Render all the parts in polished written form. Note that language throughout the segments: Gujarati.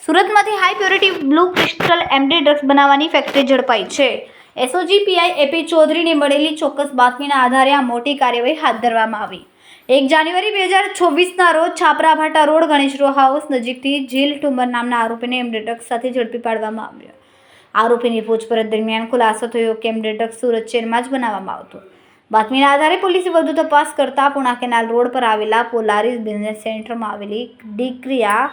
સુરતમાંથી high purity blue crystal MD drugs બનાવવાની ફેક્ટરી ઝડપાઈ છે. એસઓજી પીઆઈ એપી ચૌધરીને મળેલી ચોક્કસ બાતમીના આધારે આ મોટી કાર્યવાહી હાથ ધરવામાં આવી. 1 જાન્યુઆરી 2024ના રોજ છાપરા ભાટા રોડ ગણેશ રો હાઉસ નજીકથી જીલ ટુમર નામના આરોપીને એમડી ડ્રગ્સ સાથે ઝડપી પાડવામાં આવ્યો. આરોપીની પૂછપરછ દરમિયાન ખુલાસો થયો કે એમડી ડ્રગ્સ સુરત શહેરમાં જ બનાવવામાં આવતું. બાતમીના આધારે પોલીસે વધુ તપાસ કરતા પૂણા કેનાલ રોડ પર આવેલા પોલારીસ બિઝનેસ સેન્ટરમાં આવેલી ડિક્રિયા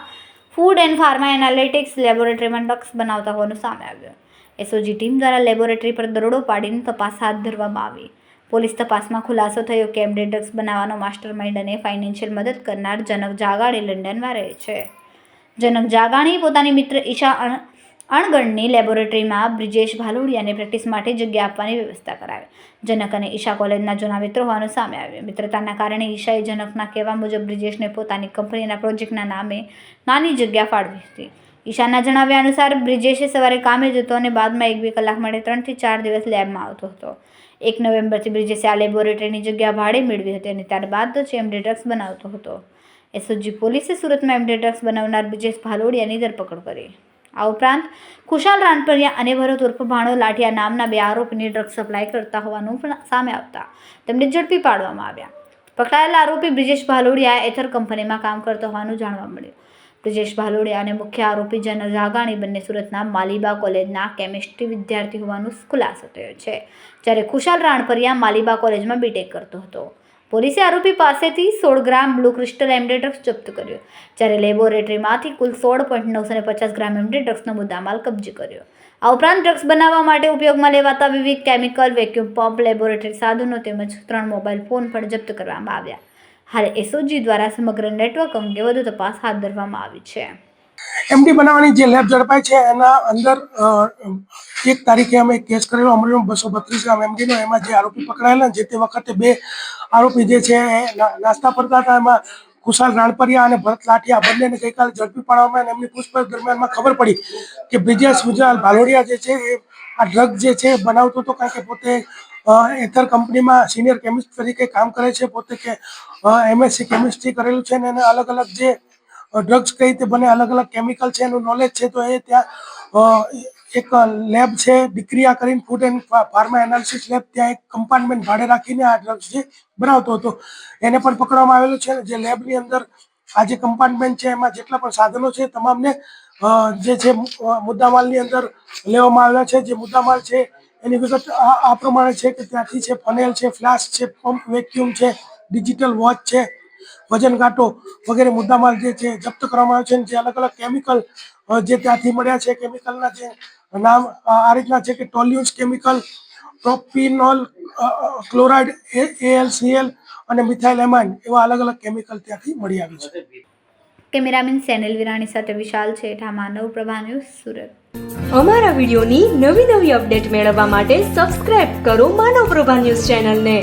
ફૂડ એન્ડ ફાર્મા એનાલિટિક્સ લેબોરેટરીમાં ડ્રગ્સ બનાવતા હોવાનું સામે આવ્યું. એસઓજી ટીમ દ્વારા લેબોરેટરી પર દરોડો પાડીને તપાસ હાથ ધરવામાં આવી. પોલીસ તપાસમાં ખુલાસો થયો કે એમડી ડ્રગ્સ બનાવવાનો માસ્ટર માઇન્ડ અને ફાઇનાન્શિયલ મદદ કરનાર જનક જાગાણી લંડનમાં રહે છે. જનક જાગાણી પોતાની મિત્ર ઈશા અણગણની લેબોરેટરીમાં બ્રિજેશ ભાલોડિયાને પ્રેક્ટિસ માટે જગ્યા આપવાની વ્યવસ્થા કરાવી. જનક અને ઈશા કોલેજના જૂના મિત્ર હોવાનું સામે આવ્યું. મિત્રતાના કારણે ઈશાએ જનકના કહેવા મુજબ બ્રિજેશને પોતાની કંપનીના પ્રોજેક્ટના નામે નાની જગ્યા ફાળવી હતી. ઈશાના જણાવ્યા અનુસાર બ્રિજેશે સવારે કામે જતો અને બાદમાં 1-2 કલાક માટે 3 થી 4 દિવસ લેબમાં આવતો હતો. 1 નવેમ્બરથી બ્રિજેશે આ લેબોરેટરીની જગ્યા ભાડે મેળવી હતી અને ત્યારબાદ જ એમડી ડ્રગ્સ બનાવતો હતો. એસઓજી પોલીસે સુરતમાં એમડી ડ્રગ્સ બનાવનાર બ્રિજેશ ભાલોડિયાની ધરપકડ કરી. આ ઉપરાંત ખુશાલ રાનપરિયા અને ભરત ઉર્ફ ભાણો લાઠિયા નામના 2 આરોપીને ડ્રગ્સ સપ્લાય કરતા હોવાનું પણ સામે આવતા તેમને ઝડપી પાડવામાં આવ્યા. પકડાયેલા આરોપી બ્રિજેશ ભાલોડિયા એથર કંપનીમાં કામ કરતો હોવાનું જાણવા મળ્યું. બ્રિજેશ ભાલોડિયા અને મુખ્ય આરોપી જનક જાગાણી બંને સુરતના માલીબા કોલેજના કેમિસ્ટ્રી વિદ્યાર્થી હોવાનું ખુલાસો થયો છે, જ્યારે ખુશાલ રાણપરિયા માલીબા કોલેજમાં બીટેક કરતો હતો. પોલીસે આરોપી પાસેથી 16 ગ્રામ બ્લુ ક્રિસ્ટલ એમડી ડ્રગ્સ જપ્ત કર્યો, જ્યારે લેબોરેટરીમાંથી કુલ 16.950 ગ્રામ એમડી ડ્રગ્સનો મુદ્દામાલ કબજે કર્યો. આ ઉપરાંત ડ્રગ્સ બનાવવા માટે ઉપયોગમાં લેવાતા વિવિધ કેમિકલ, વેક્યુમ પંપ, લેબોરેટરી સાધનો તેમજ 3 મોબાઈલ ફોન પણ જપ્ત કરવામાં આવ્યા. હાલ એસઓજી દ્વારા સમગ્ર નેટવર્ક અંગે વધુ તપાસ હાથ ધરવામાં આવી છે. એમડી બનાવવાની જે લેબ ઝડપાઈ છે એના અંદર 1 તારીખે અમે કેસ કરેલો અમરેલીમાં 232 ગ્રામ એમડીનો. એમાં જે આરોપી પકડાયેલા જે તે વખતે 2 આરોપી જે છે નાસ્તા કરતા હતા. એમાં ખુશાલ રાણપરિયા અને ભરત લાઠિયા બંનેને ગઈકાલે ઝડપી પાડવામાં એમની પૂછપરછ દરમિયાનમાં ખબર પડી કે બ્રિજેશ ભાલોડિયા જે છે એ આ ડ્રગ જે છે બનાવતો હતો, કારણ કે પોતે એથર કંપનીમાં સિનિયર કેમિસ્ટ તરીકે કામ કરે છે. પોતે કે એમએસસી કેમિસ્ટ્રી કરેલું છે ને એને અલગ અલગ જે ડ્રગ્સ કઈ રીતે બને, અલગ અલગ કેમિકલ છે એનું નોલેજ છે. તો એ ત્યાં એક લેબ છે ડિક્રિયા કરીને food and pharma analysis lab, ત્યાં એક કમ્પાર્ટમેન્ટ ભાડે રાખીને આ ડ્રગ્સ જે બનાવતો હતો એને પણ પકડવામાં આવેલો છે. જે લેબની અંદર આ જે કમ્પાર્ટમેન્ટ છે એમાં જેટલા પણ સાધનો છે તમામને જે છે મુદ્દામાલની અંદર લેવામાં આવેલા છે. જે મુદ્દામાલ છે એની વિગત આ પ્રમાણે છે કે ત્યાંથી છે ફનેલ છે, ફ્લાસ્ક છે, પંપ, વેક્યુમ છે, ડિજિટલ વોચ છે, વજન કાંટો વગેરે મુદ્દામાલ જે છે જપ્ત કરવામાં આવે છે. જે અલગ અલગ કેમિકલ જે ત્યાંથી મળ્યા છે, કેમિકલના જે નામ આ રીતના છે કે ટોલ્યુન્સ કેમિકલ, પ્રોપિનોલ ક્લોરાઇડ, AlCl અને મિથાઇલ એમાઇન એવા અલગ અલગ કેમિકલ ત્યાંથી મળી આવી છે. કેમેરામેન સેનલ વિરાણી સાથે વિશાલ છેઠા, માનવ પ્રભા ન્યૂઝ, સુરત. અમારા વિડીયોની નવી અપડેટ મેળવવા માટે સબસ્ક્રાઇબ કરો માનવ પ્રભા ન્યૂઝ ચેનલને.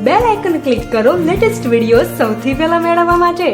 બેલ આઇકન ક્લિક કરો લેટેસ્ટ વિડીયો સૌથી પહેલા મેળવવા માટે.